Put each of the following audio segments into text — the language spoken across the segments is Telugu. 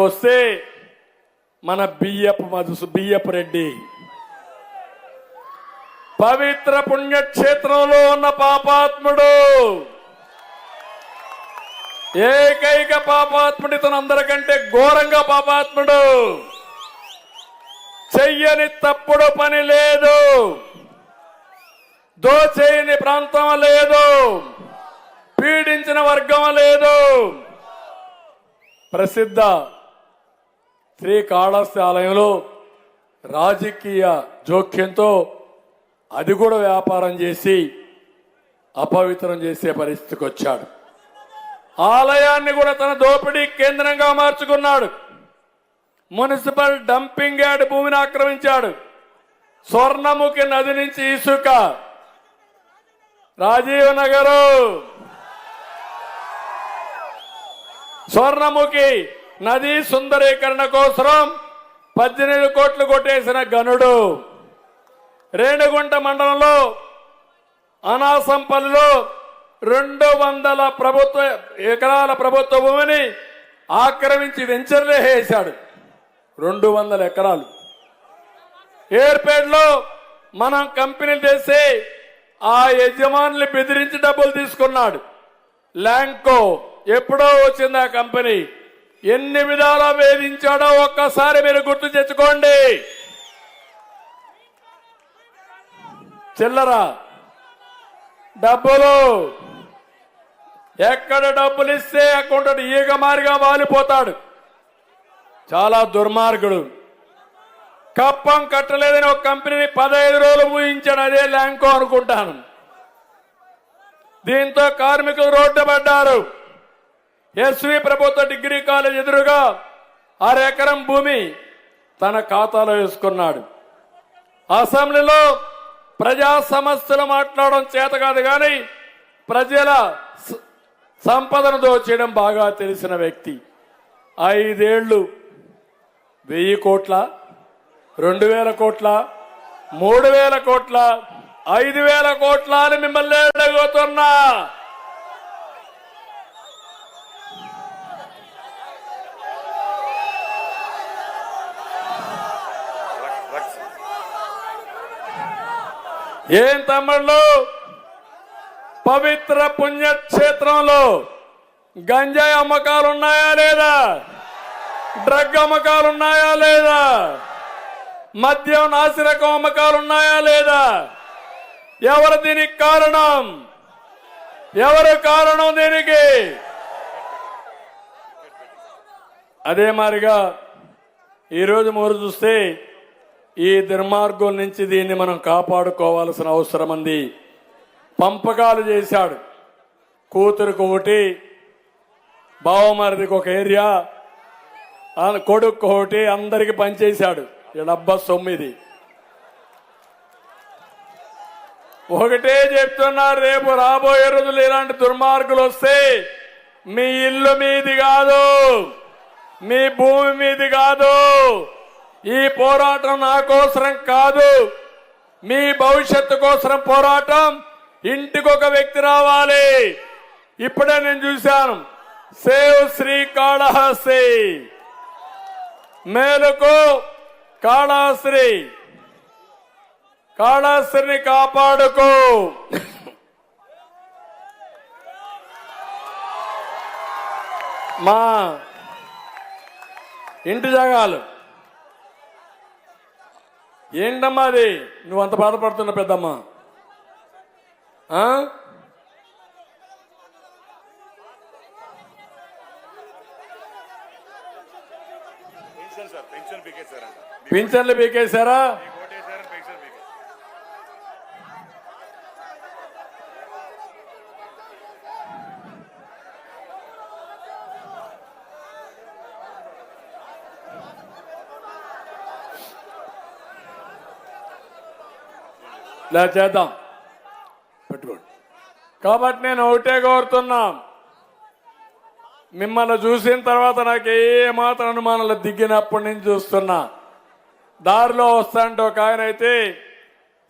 వస్తే మన బియ్యపు రెడ్డి పవిత్ర పుణ్యక్షేత్రంలో ఉన్న పాపాత్ముడు, ఏకైక పాపాత్ముడి, తన అందరికంటే ఘోరంగా పాపాత్ముడు. చెయ్యని తప్పుడు పని లేదు, దోచేయని ప్రాంతం లేదు, పీడించిన వర్గం లేదు. ప్రసిద్ధ శ్రీకాళహస్తి ఆలయంలో రాజకీయ జోక్యంతో అది కూడా వ్యాపారం చేసి అపవిత్రం చేసే పరిస్థితికి వచ్చాడు. ఆలయాన్ని కూడా తన దోపిడీ కేంద్రంగా మార్చుకున్నాడు. మున్సిపల్ డంపింగ్ యార్డ్ భూమిని ఆక్రమించాడు. స్వర్ణముఖి నది నుంచి ఇసుక, రాజీవ్ నగరు స్వర్ణముఖి నది సుందరీకరణ కోసం 18 కోట్లు కొట్టేసిన గనుడు. రేణిగుంట మండలంలో అనాసంపల్లిలో 200 ఎకరాల ప్రభుత్వ భూమిని ఆక్రమించి వెంచర్లే వేశాడు. 200 ఎకరాలు. ఏర్పేటలో మనం కంపెనీలు చేసి ఆ యజమానులు బెదిరించి డబ్బులు తీసుకున్నాడు. ల్యాంకో ఎప్పుడో వచ్చింది ఆ కంపెనీ. ఎన్ని విధాలా వేధించాడో ఒక్కసారి మీరు గుర్తు తెచ్చుకోండి. చిల్లర డబ్బులు, ఎక్కడ డబ్బులు ఇస్తే అకౌంట్ ఈగ మారిగా వాలిపోతాడు. చాలా దుర్మార్గుడు. కప్పం కట్టలేదని ఒక కంపెనీని 15 రోజులు ఊహించాడు. అదే ల్యాంకో అనుకుంటాను. దీంతో కార్మికులు రోడ్డు పడ్డారు. ఎస్వి ప్రభుత్వ డిగ్రీ కాలేజ్ ఎదురుగా 6 ఎకరం భూమి తన ఖాతాలో వేసుకున్నాడు. అసెంబ్లీలో ప్రజా సమస్యలు మాట్లాడడం చేత కాదు కానీ ప్రజల సంపదను దోచేయడం బాగా తెలిసిన వ్యక్తి. 5 ఏళ్లు 1000 కోట్ల, 2000 కోట్ల, 3000 కోట్ల, 5000 కోట్ల అని మిమ్మల్ని అడుగుతున్నా. ఏం తమ్ముళ్ళు, పవిత్ర పుణ్యక్షేత్రంలో గంజాయి అమ్మకాలు ఉన్నాయా లేదా? డ్రగ్ అమ్మకాలు ఉన్నాయా లేదా? మద్యం నాసిరకం అమ్మకాలు ఉన్నాయా లేదా? ఎవరు దీనికి కారణం? ఎవరు కారణం దీనికి? అదే మాదిరిగా ఈరోజు మూరు చూస్తే ఈ దుర్మార్గుల నుంచి దీన్ని మనం కాపాడుకోవాల్సిన అవసరం ఉంది. పంపకాలు చేశాడు. కూతురుకు ఒకటి, బావమరిదికి ఒక ఏరియా, కొడుకు ఒకటి, అందరికి పనిచేశాడు. 79. ఒకటే చెప్తున్నారు, రేపు రాబోయే రోజులు ఇలాంటి దుర్మార్గులు వస్తే మీ ఇల్లు మీది కాదు, మీ భూమి మీది కాదు. ఈ పోరాటం నా కోసం కాదు, మీ భవిష్యత్తు కోసం పోరాటం. ఇంటికి ఒక వ్యక్తి రావాలి. ఇప్పుడే నేను చూశాను, సేవ్ శ్రీకాళహస్తి, మేలుకు కాళహస్తి, కాళహస్తిని కాపాడుకో. మా ఇంటి జాగాలు ఏంటమ్మా అది? నువ్వు అంత బాధపడుతున్నా పెద్దమ్మ? పింఛన్లు పీకేశారా? ఇలా చేద్దాం, పెట్టుకోండి. కాబట్టి నేను ఒకటే కోరుతున్నా, మిమ్మల్ని చూసిన తర్వాత నాకు ఏమాత్రం అనుమానాలు దిగినప్పటి నుంచి చూస్తున్నా. దారిలో వస్తాంటే ఒక ఆయన అయితే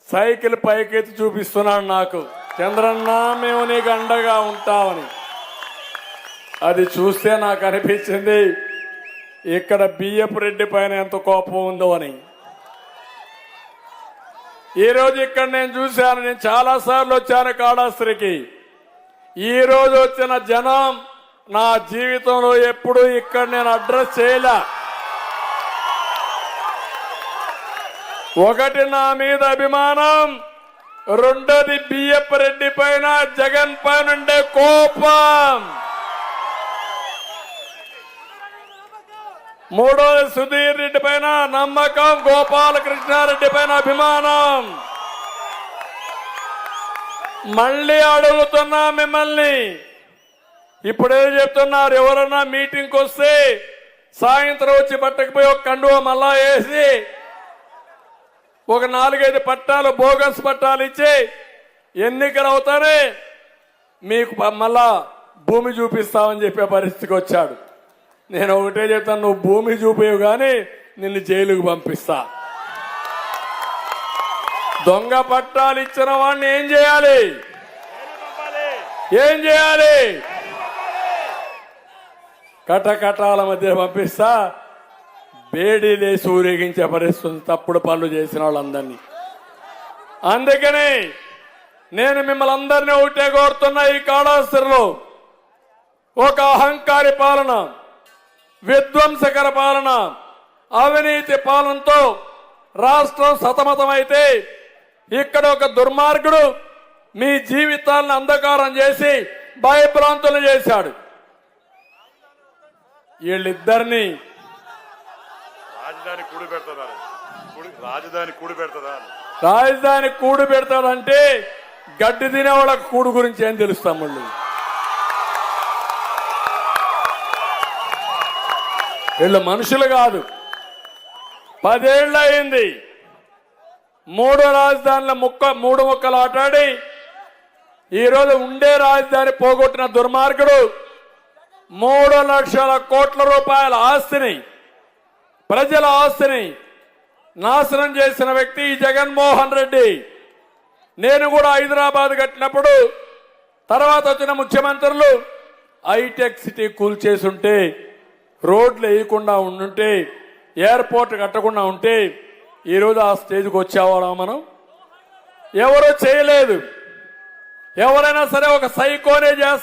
సైకిల్ పైకెత్తి చూపిస్తున్నాడు నాకు, చంద్రన్న మేము నీకు అండగా ఉంటామని. అది చూస్తే నాకు అనిపించింది ఇక్కడ బియ్యపు రెడ్డి పైన ఎంత కోపం ఉందో అని. ఈ రోజు ఇక్కడ నేను చూశాను, నేను చాలా సార్లు వచ్చాను కాళహస్తికి. ఈ రోజు వచ్చిన జనం నా జీవితంలో ఎప్పుడు ఇక్కడ నేను అడ్రస్ చేయలే. ఒకటి నా మీద అభిమానం, రెండోది బియ్యపు రెడ్డి పైన జగన్ పైన ఉండే కోపం, మూడోది సుధీర్ రెడ్డి పైన నమ్మకం, గోపాలకృష్ణారెడ్డి పైన అభిమానం. మళ్ళీ అడుగుతున్నా మిమ్మల్ని, ఇప్పుడేదో చెప్తున్నారు, ఎవరన్నా మీటింగ్కి వస్తే సాయంత్రం వచ్చి పట్టకపోయి ఒక కండువ మళ్ళా వేసి ఒక 4-5 పట్టాలు బోగస్ పట్టాలు ఇచ్చి ఎన్నికలు అవుతానే మీకు మళ్ళా భూమి చూపిస్తామని చెప్పే పరిస్థితికి వచ్చాడు. నేను ఒకటే చెప్తాను, నువ్వు భూమి చూపేవు కానీ నిన్ను జైలుకు పంపిస్తా. దొంగ పట్టాలు ఇచ్చిన వాడిని ఏం చేయాలి? ఏం చేయాలి? కటకటాల మధ్య పంపిస్తా, బేడీలేసి ఊరేగించే పరిస్థితి, తప్పుడు పనులు చేసిన వాళ్ళందరినీ. అందుకని నేను మిమ్మల్ని అందరినీ ఒకటే కోరుతున్నా, ఈ కాళహస్తిలో ఒక అహంకారి పాలన, విధ్వంసకర పాలన, అవినీతి పాలనతో రాష్ట్రం సతమతమైతే ఇక్కడ ఒక దుర్మార్గుడు మీ జీవితాలను అంధకారం చేసి భయభ్రాంతులు చేశాడు. వీళ్ళిద్దరినీ రాజధాని కూడు పెడతాడంటే గడ్డి తినే వాళ్ళకి కూడు గురించి ఏం తెలుస్తాం? మళ్ళీ వీళ్ళు మనుషులు కాదు. 10 ఏళ్ళు అయింది 3 రాజధానుల మూడు ముక్కలు ఆటాడి ఈరోజు ఉండే రాజధాని పోగొట్టిన దుర్మార్గుడు 3 లక్షల కోట్ల రూపాయల ఆస్తిని, ప్రజల ఆస్తిని నాశనం చేసిన వ్యక్తి ఈ జగన్మోహన్ రెడ్డి. నేను కూడా హైదరాబాద్ కట్టినప్పుడు తర్వాత వచ్చిన ముఖ్యమంత్రులు హైటెక్ సిటీ కూల్చేసుంటే, రోడ్లు వేయకుండా ఉండుంటే, ఎయిర్పోర్ట్ కట్టకుండా ఉంటే ఈరోజు ఆ స్టేజ్కి వచ్చేవాళ్ళం మనం? ఎవరూ చేయలేదు. ఎవరైనా సరే ఒక సైకోనే చేస్తారు.